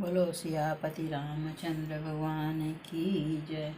बोलो सियापति रामचंद्र भगवान की जय।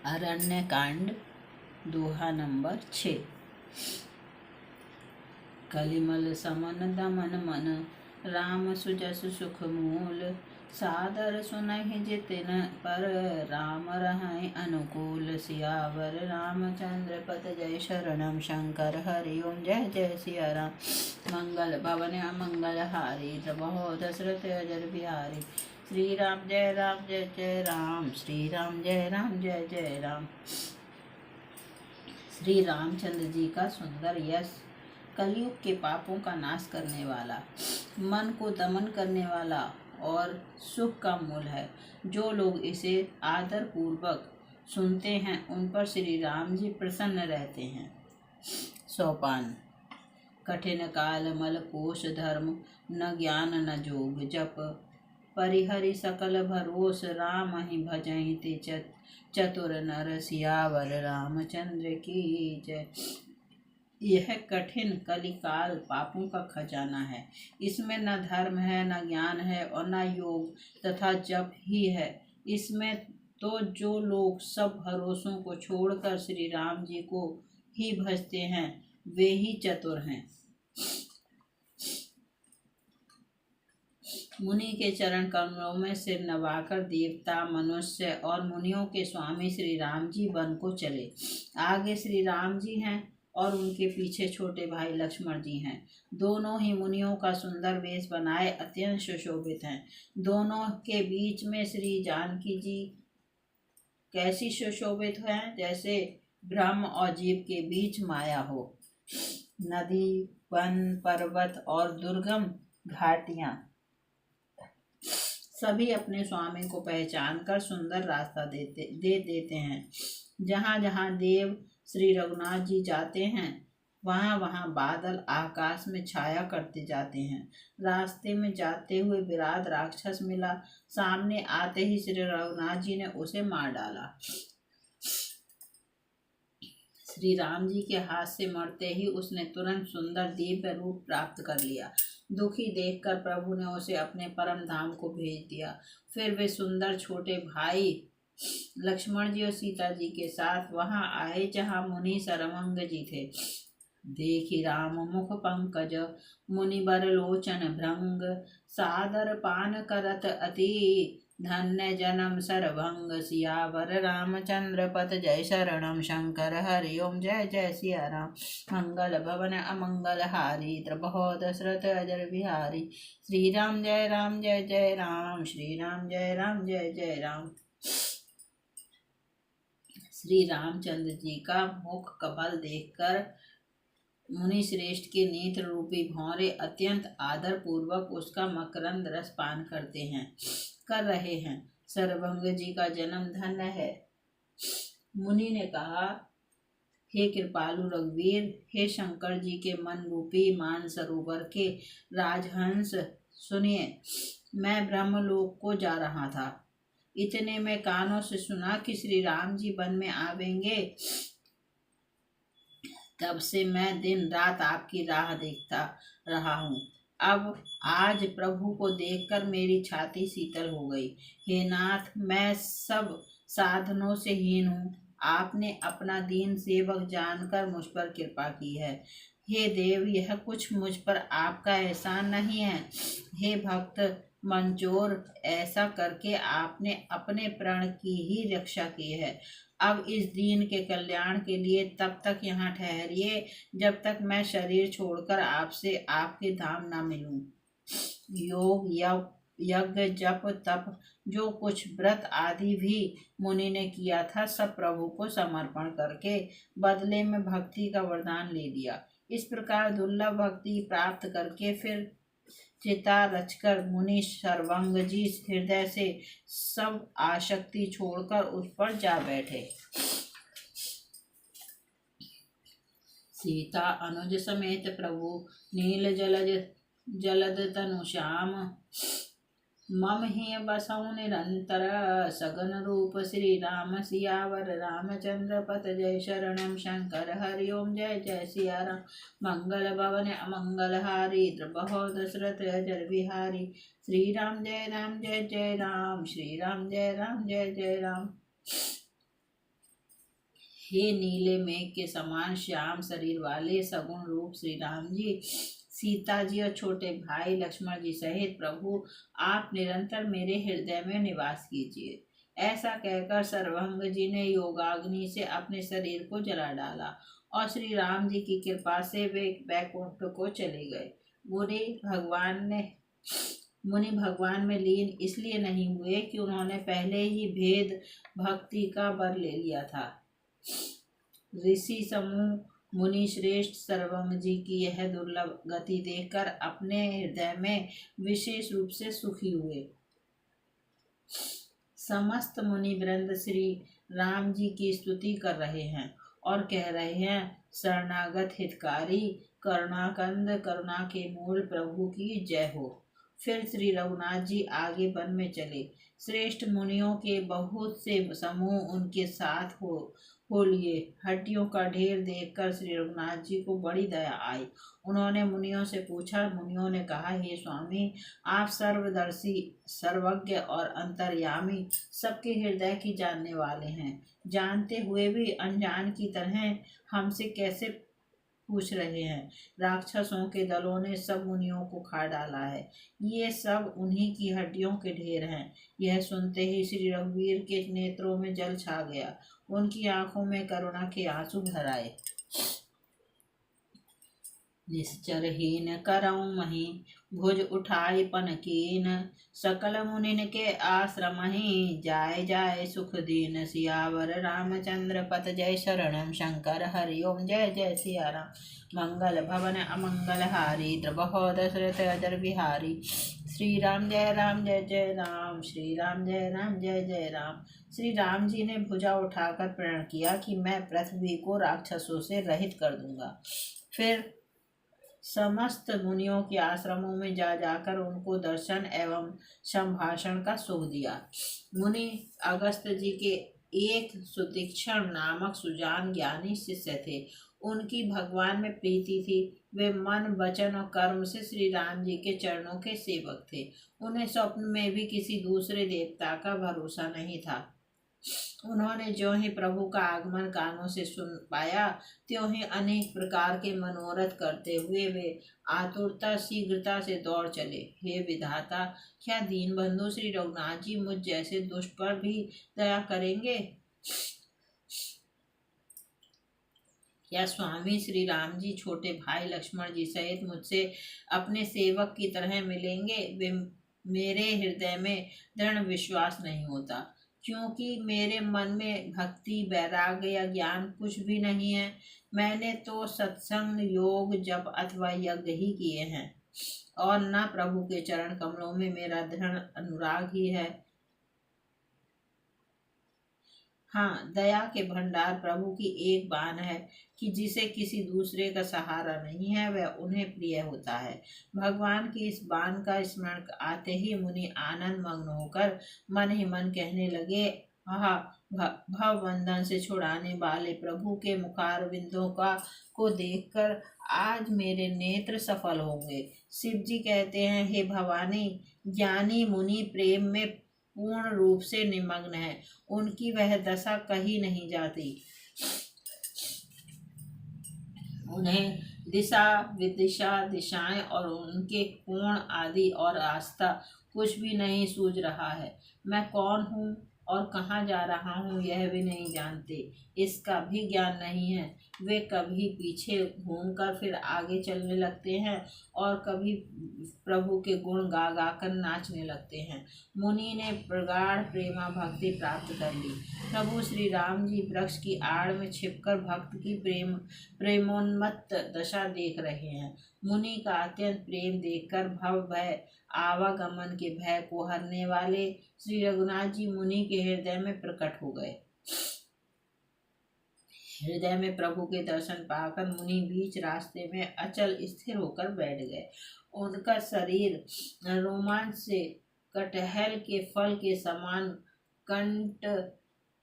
अरण्य कांड दोहा नंबर 6। कलिमल समन दमन मन राम सुजस सुख मूल सादर सुनहि जितिन पर राम रहै अनुकूल। सियावर रामचंद्र पद जय शरणम शंकर हरि ओम जय जय सिया राम। मंगल भवन अमंगल हारी प्रभो दशरथ अजर बिहारी। श्री राम जय जय राम। श्री राम जय जय राम। श्री रामचंद्र जी का सुंदर यश कलयुग के पापों का नाश करने वाला, मन को दमन करने वाला और सुख का मूल है। जो लोग इसे आदर पूर्वक सुनते हैं उन पर श्री राम जी प्रसन्न रहते हैं। सोपान। कठिन काल मल कोश धर्म न ज्ञान न जोग जप परिहरि सकल भरोस राम ही भजहि ते चतुर नर। सियावर रामचंद्र की जय। यह कठिन कलिकाल पापों का खजाना है। इसमें न धर्म है, न ज्ञान है और न योग तथा जप ही है। इसमें तो जो लोग सब भरोसों को छोड़कर श्री राम जी को ही भजते हैं वे ही चतुर हैं। मुनि के चरण कमलों में सिर नवाकर देवता, मनुष्य और मुनियों के स्वामी श्री राम जी वन को चले। आगे श्री राम जी हैं और उनके पीछे छोटे भाई लक्ष्मण जी हैं। दोनों ही मुनियों का सुंदर वेश बनाए अत्यंत सुशोभित हैं। दोनों के बीच में श्री जानकी जी कैसी सुशोभित हैं, जैसे ब्रह्म और जीव के बीच माया हो। नदी, वन, पर्वत और दुर्गम घाटियां सभी अपने स्वामी को पहचान कर सुंदर रास्ता दे देते हैं। जहाँ जहाँ देव श्री रघुनाथ जी जाते हैं वहाँ वहाँ बादल आकाश में छाया करते जाते हैं। रास्ते में जाते हुए विराट राक्षस मिला। सामने आते ही श्री रघुनाथ जी ने उसे मार डाला। श्री राम जी के हाथ से मरते ही उसने तुरंत सुंदर दिव्य रूप प्राप्त कर लिया। दुखी देखकर प्रभु ने उसे अपने परम धाम को भेज दिया। फिर वे सुंदर छोटे भाई लक्ष्मण जी और सीता जी के साथ वहां आए जहां मुनि सरमंग जी थे। देखी राम मुख पंकज मुनि बर लोचन भृंग सादर पान करत अति धन्य जन्म सरभंग। सियावर रामचंद्र पत जय शरणम शंकर हरि ओम जय जय सिया राम। मंगल भवन अमंगल हारी प्रभो दशरथ अजर बिहारी। श्री राम जय राम। श्री राम जय जय राम। श्री रामचंद्र जी का मुख कमल देखकर मुनि श्रेष्ठ के नेत्र रूपी भौरे अत्यंत आदर पूर्वक उसका मकरंद रस पान कर रहे हैं। सरभंग जी का जन्म धन्य है। मुनि ने कहा, हे कृपालु रघुवीर, हे शंकर जी के मन रूपी मान सरोवर के राजहंस, सुनिए, मैं ब्रह्मलोक को जा रहा था। इतने में कानों से सुना कि श्री राम जी वन में आवेंगे। तब से मैं दिन रात आपकी राह देखता रहा हूँ। अब आज प्रभु को देखकर मेरी छाती शीतल हो गई। हे नाथ, मैं सब साधनों से हीन हूँ। आपने अपना दीन सेवक जानकर मुझ पर कृपा की है। हे देव, यह कुछ मुझ पर आपका एहसान नहीं है। हे भक्त मंचोर, ऐसा करके आपने अपने प्राण की ही रक्षा की है। अब इस दीन के कल्याण के लिए तब तक यहाँ ठहरिए जब तक मैं शरीर छोड़कर आपसे आपके धाम न मिलूं। योग यज्ञ जप तप जो कुछ व्रत आदि भी मुनि ने किया था सब प्रभु को समर्पण करके बदले में भक्ति का वरदान ले दिया। इस प्रकार दुर्लभ भक्ति प्राप्त करके फिर चिता रचकर मुनि सर्वंग जी हृदय से सब आसक्ति छोड़कर उस पर जा बैठे। सीता अनुज समेत प्रभु नील जलद तनु श्याम मम ही बसौ निरंतर सगन रूप श्री राम सियावर रामचंद्र पत जय शरणम शंकर हरि ओम जय जय सिया राम। मंगल भवन अमंगल हारी द्रबहो दशरथ अजर बिहारी। श्री राम जय जय राम, श्री राम जय जय राम। हे नीले मेघ के समान श्याम शरीर वाले सगुण रूप श्री राम जी, सीता जी और छोटे भाई लक्ष्मण जी सहित प्रभु आप निरंतर मेरे हृदय में निवास कीजिए। ऐसा कहकर सर्वंग जी ने योगाग्नि से अपने शरीर को जला डाला और श्री राम जी की कृपा से वे बैकुंठ को चले गए। मुनि भगवान में लीन इसलिए नहीं हुए कि उन्होंने पहले ही भेद भक्ति का वर ले लिया था। ऋषि समूह मुनि श्रेष्ठ सर्वंग जी की यह दुर्लभ गति देखकर अपने हृदय में विशेष रूप से सुखी हुए। समस्त मुनि वृंद श्री राम जी की स्तुति कर रहे हैं और कह रहे हैं, शरणागत हितकारी करुणाकंद करुणा के मूल प्रभु की जय हो। फिर श्री रघुनाथ जी आगे वन में चले। श्रेष्ठ मुनियों के बहुत से समूह उनके साथ हो लिए। हड्डियों का ढेर देखकर श्री रघुनाथ जी को बड़ी दया आई। उन्होंने मुनियों से पूछा। मुनियों ने कहा, हे स्वामी, आप सर्वदर्शी सर्वज्ञ और अंतर्यामी सबके हृदय की जानने वाले हैं। जानते हुए भी अनजान की तरह हमसे कैसे पूछ रहे हैं। राक्षसों के दलों ने सब मुनियों को खा डाला है। ये सब उन्हीं की हड्डियों के ढेर हैं। यह सुनते ही श्री रघुवीर के नेत्रों में जल छा गया। उनकी आंखों में करुणा के आंसू भर आए। निश्चरहीन करऊं मही भुज उठाई पनकीन, सकल मुनिन के आश्रम ही जाय जाय सुख दीन। सियावर रामचंद्र पत जय शरणम शंकर हरि ओम जय जय सिया राम। मंगल भवन अमंगल हारी द्रबहो दशरथ अजर बिहारी। श्री राम जय जय राम, श्री राम जय जय राम। श्री राम जी ने भुजा उठाकर प्रण किया कि मैं पृथ्वी को राक्षसों से रहित कर दूंगा। फिर समस्त मुनियों के आश्रमों में जा जाकर उनको दर्शन एवं संभाषण का सुख दिया। मुनि अगस्त जी के एक सुतीक्षण नामक सुजान ज्ञानी शिष्य थे। उनकी भगवान में प्रीति थी। वे मन वचन और कर्म से श्री राम जी के चरणों के सेवक थे। उन्हें स्वप्न में भी किसी दूसरे देवता का भरोसा नहीं था। उन्होंने जो ही प्रभु का आगमन कानों से सुन पाया, त्यों ही अनेक प्रकार के मनोरथ करते हुए वे आतुरता शीघ्रता से दौड़ चले। हे विधाता, क्या दीन बंधु श्री रघुनाथ जी मुझ जैसे दुष्ट पर भी दया करेंगे? या स्वामी श्री राम जी छोटे भाई लक्ष्मण जी सहित मुझसे अपने सेवक की तरह मिलेंगे? वे मेरे हृदय में दृढ़ विश्वास नहीं होता, क्योंकि मेरे मन में भक्ति वैराग्य या ज्ञान कुछ भी नहीं है। मैंने तो सत्संग योग जप अथवा यज्ञ ही किए हैं और न प्रभु के चरण कमलों में मेरा दृढ़ अनुराग ही है। हाँ, दया के भंडार प्रभु की एक बान है कि जिसे किसी दूसरे का सहारा नहीं है वह उन्हें प्रिय होता है। भगवान की इस बान का स्मरण आते ही मुनि आनंद मग्न होकर मन ही मन कहने लगे, आहा, भव बंधन से छुड़ाने वाले प्रभु के मुखारविंदों का को देखकर आज मेरे नेत्र सफल होंगे। शिव जी कहते हैं, हे भवानी, ज्ञानी मुनि प्रेम में पूर्ण रूप से निमग्न है। उनकी वह दशा कही नहीं जाती। उन्हें दिशा विदिशा दिशाएं और उनके कोण आदि और आस्था कुछ भी नहीं सूझ रहा है। मैं कौन हूँ और कहाँ जा रहा हूँ यह भी नहीं जानते, इसका भी ज्ञान नहीं है। वे कभी पीछे घूमकर फिर आगे चलने लगते हैं और कभी प्रभु के गुण गा गा कर नाचने लगते हैं। मुनि ने प्रगाढ़ प्रेमा भक्ति प्राप्त कर ली। प्रभु श्री राम जी वृक्ष की आड़ में छिपकर भक्त की प्रेमोन्मत्त दशा देख रहे हैं। मुनि का अत्यंत प्रेम देखकर भव भय आवागमन के भय को हरने वाले श्री रघुनाथ जी मुनि के हृदय में प्रकट हो गए। हृदय में प्रभु के दर्शन पाकर मुनि बीच रास्ते में अचल स्थिर होकर बैठ गए। उनका शरीर रोमांच से कटहल के फल के समान कंट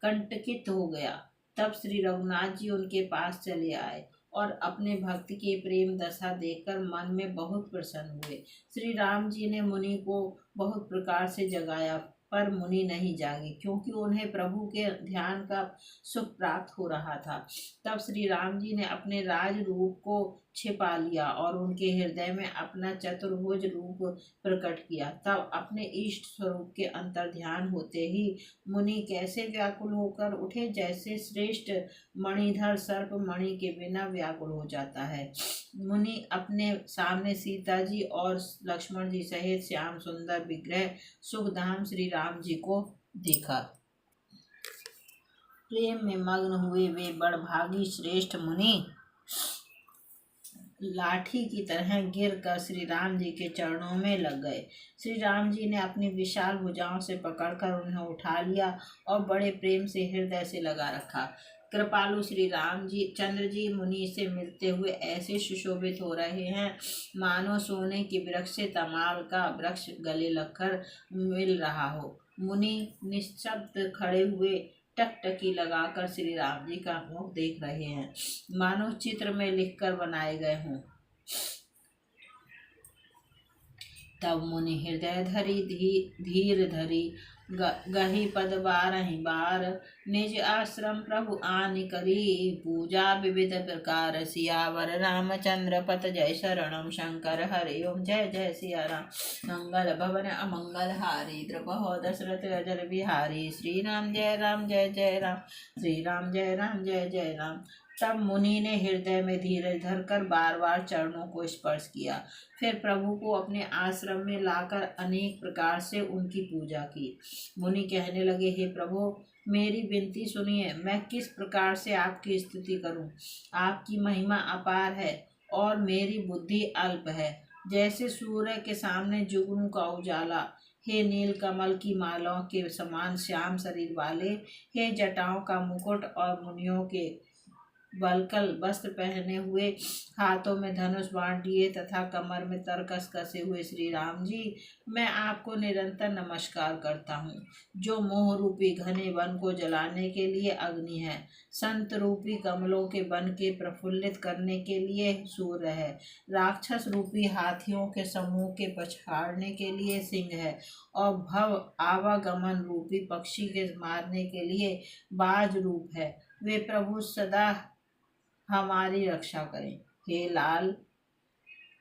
कंटकित हो गया। तब श्री रघुनाथ जी उनके पास चले आए और अपने भक्त की प्रेम दशा देखकर मन में बहुत प्रसन्न हुए। श्री राम जी ने मुनि को बहुत प्रकार से जगाया, पर मुनि नहीं जागे, क्योंकि उन्हें प्रभु के ध्यान का सुख प्राप्त हो रहा था। तब श्री राम जी ने अपने राज रूप को छिपा लिया और उनके हृदय में अपना चतुर्भुज रूप प्रकट किया। तब अपने इष्ट स्वरूप के अंतर ध्यान होते ही मुनि कैसे व्याकुल होकर उठे, जैसे श्रेष्ठ मणिधर सर्प मणि के बिना व्याकुल हो जाता है। मुनि अपने सामने सीता जी और लक्ष्मण जी सहित श्याम सुंदर विग्रह सुखधाम श्री राम जी को देखा। प्रेम में मग्न हुए वे बड़भागी श्रेष्ठ मुनि लाठी की तरह गिर कर श्री राम जी के चरणों में लग गए। श्री राम जी ने अपनी विशाल भुजाओं से पकड़कर उन्हें उठा लिया और बड़े प्रेम से हृदय से लगा रखा। कृपालु श्री राम जी चंद्र जी मुनि से मिलते हुए ऐसे सुशोभित हो रहे हैं, मानो सोने के वृक्ष से तमाल का वृक्ष गले लगकर मिल रहा हो। मुनि निश्शब्द खड़े हुए टकटकी लगाकर श्री राम जी का मुख देख रहे हैं, मानो चित्र में लिखकर बनाए गए हों। तब मुनि हृदय धरी धीर धरी गही पद बारहि बार, निज आश्रम प्रभु आनि करी, पूजा विविध प्रकार, सियावर रामचंद्र पत जय शरणम, शंकर हरि ओम जय जय सिया राम, मंगल भवन अमंगल हारी, द्रुपहो दशरथ अजर बिहारी, श्री राम जय जय राम, श्री राम जय जय राम। तब मुनि ने हृदय में धीरज धरकर बार बार चरणों को स्पर्श किया, फिर प्रभु को अपने आश्रम में लाकर अनेक प्रकार से उनकी पूजा की। मुनि कहने लगे, हे प्रभु, मेरी विनती सुनिए, मैं किस प्रकार से आपकी स्तुति करूं। आपकी महिमा अपार है और मेरी बुद्धि अल्प है। जैसे सूर्य के सामने जुगनू का उजाला, हे नील कमल की मालाओं के समान श्याम शरीर वाले, हे जटाओं का मुकुट और मुनियों के बलकल वस्त्र पहने हुए, हाथों में धनुष बाण लिए तथा कमर में तरकस कसे हुए श्री राम जी, मैं आपको निरंतर नमस्कार करता हूँ, जो मोह रूपी घने वन को जलाने के लिए अग्नि है, संत रूपी कमलों के वन के प्रफुल्लित करने के लिए सूर्य है, राक्षस रूपी हाथियों के समूह के पछाड़ने के लिए सिंह है, और भव आवागमन रूपी पक्षी के मारने के लिए बाज रूप है। वे प्रभु सदा हमारी रक्षा करें। हे लाल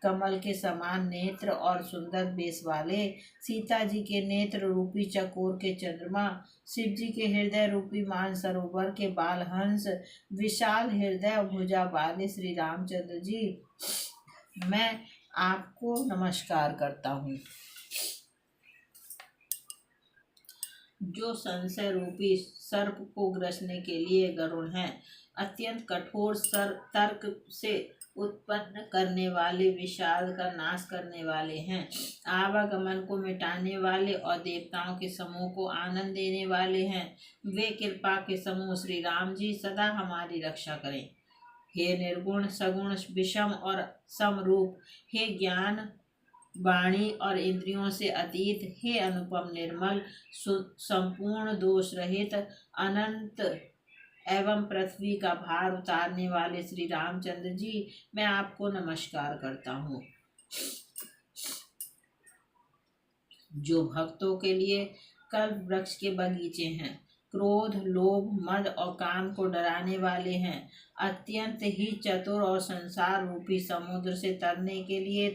कमल के समान नेत्र और सुंदर बेस वाले, सीता जी के नेत्र रूपी चकोर के चंद्रमा, शिव जी के हृदय रूपी मानसरोवर के बाल हंस, विशाल हृदय भुजा वाले श्री रामचंद्र जी, मैं आपको नमस्कार करता हूँ। जो संशय रूपी सर्प को ग्रसने के लिए गरुड़ हैं, अत्यंत कठोर तर्क से उत्पन्न करने वाले, विषाद का नाश करने वाले हैं, आवागमन को मिटाने वाले और देवताओं के समूह को आनंद देने वाले हैं, वे कृपा के समूह श्री राम जी सदा हमारी रक्षा करें। हे निर्गुण सगुण विषम और समरूप, हे ज्ञान वाणी और इंद्रियों से अतीत, हे अनुपम निर्मल संपूर्ण दोष रहित, अनंत एवं पृथ्वी का भार उतारने वाले श्री रामचंद्र जी, मैं आपको नमस्कार करता हूँ। जो भक्तों के लिए कल्प वृक्ष के बगीचे हैं, क्रोध लोभ मद और काम को डराने वाले हैं, अत्यंत ही चतुर और संसार रूपी समुद्र से तरने के लिए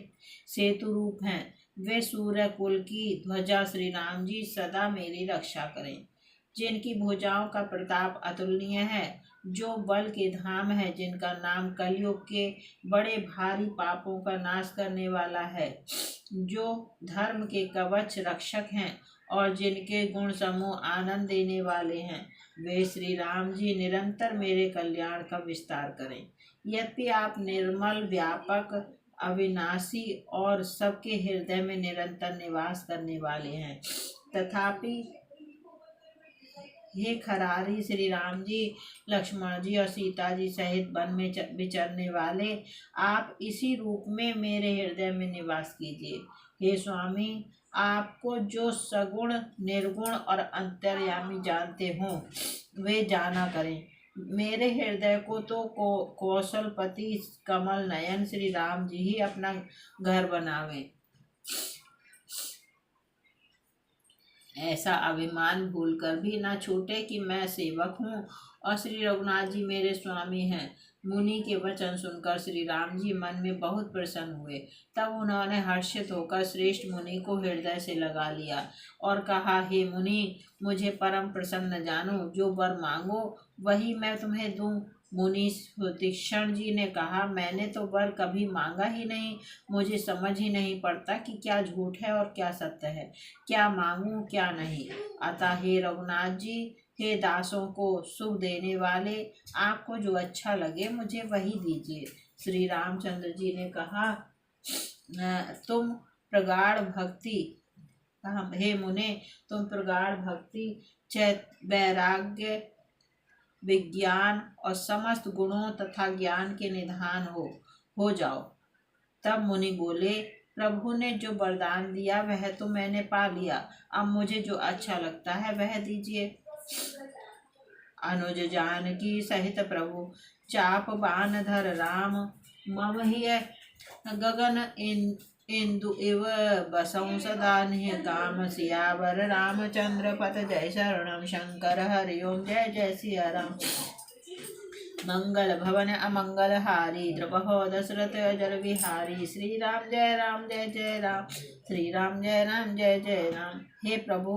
सेतु रूप हैं, वे सूर्य कुल की ध्वजा श्री राम जी सदा मेरी रक्षा करें। जिनकी भुजाओं का प्रताप अतुलनीय है, जो बल के धाम है, जिनका नाम कलयुग के बड़े भारी पापों का नाश करने वाला है, जो धर्म के कवच रक्षक हैं और जिनके गुण समूह आनंद देने वाले हैं, वे श्री राम जी निरंतर मेरे कल्याण का विस्तार करें। यद्यपि आप निर्मल व्यापक अविनाशी और सबके हृदय में निरंतर निवास करने वाले हैं, तथापि हे खरारी श्री राम जी, लक्ष्मण जी और सीता जी सहित वन में विचरने वाले, आप इसी रूप में मेरे हृदय में निवास कीजिए। हे स्वामी, आपको जो सगुण निर्गुण और अंतर्यामी जानते हो वे जाना करें। मेरे हृदय को तो कौशलपति कमल नयन श्री राम जी ही अपना घर बनावे। ऐसा अभिमान भूलकर भी न छूटे कि मैं सेवक हूँ और श्री रघुनाथ जी मेरे स्वामी हैं। मुनि के वचन सुनकर श्री राम जी मन में बहुत प्रसन्न हुए। तब उन्होंने हर्षित होकर श्रेष्ठ मुनि को हृदय से लगा लिया और कहा, हे मुनि, मुझे परम प्रसन्न जानो, जो वर मांगो वही मैं तुम्हें दूं। मुनि तीक्ष्ण जी ने कहा, मैंने तो वर कभी मांगा ही नहीं, मुझे समझ ही नहीं पड़ता कि क्या झूठ है और क्या सत्य है, क्या मांगूं क्या नहीं। अतः हे रघुनाथ जी, हे दासों को सुख देने वाले, आपको जो अच्छा लगे मुझे वही दीजिए। श्री रामचंद्र जी ने कहा, तुम प्रगाढ़ भक्ति हे मुने, तुम प्रगाढ़ भक्ति, वैराग्य, विज्ञान और समस्त गुणों तथा ज्ञान के निधान हो जाओ। तब मुनि बोले, प्रभु ने जो वरदान दिया वह तो मैंने पा लिया, अब मुझे जो अच्छा लगता है वह दीजिए। अनुज जानकी सहित प्रभु चाप बान धर राम, मम हिय गगन इंदु इव बसौ सदा निह काम। सियावर रामचंद्र पत जय शरणम, शंकर हरि ओम जय जय सिया राम। मंगल भवन अमंगल हारी, द्रपहो दशरथ अजर बिहारी। श्री राम जय जय राम, श्री राम जय जय राम। हे प्रभु,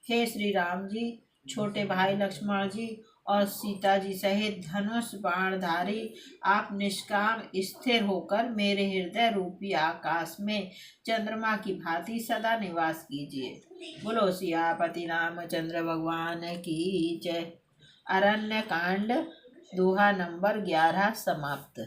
हे श्री राम जी, छोटे भाई लक्ष्मण जी और सीता जी सहित धनुष बाणधारी, आप निष्काम स्थिर होकर मेरे हृदय रूपी आकाश में चंद्रमा की भांति सदा निवास कीजिए। बोलो सियापति रामचंद्र भगवान की जय। अरण्य कांड दोहा नंबर 11 समाप्त।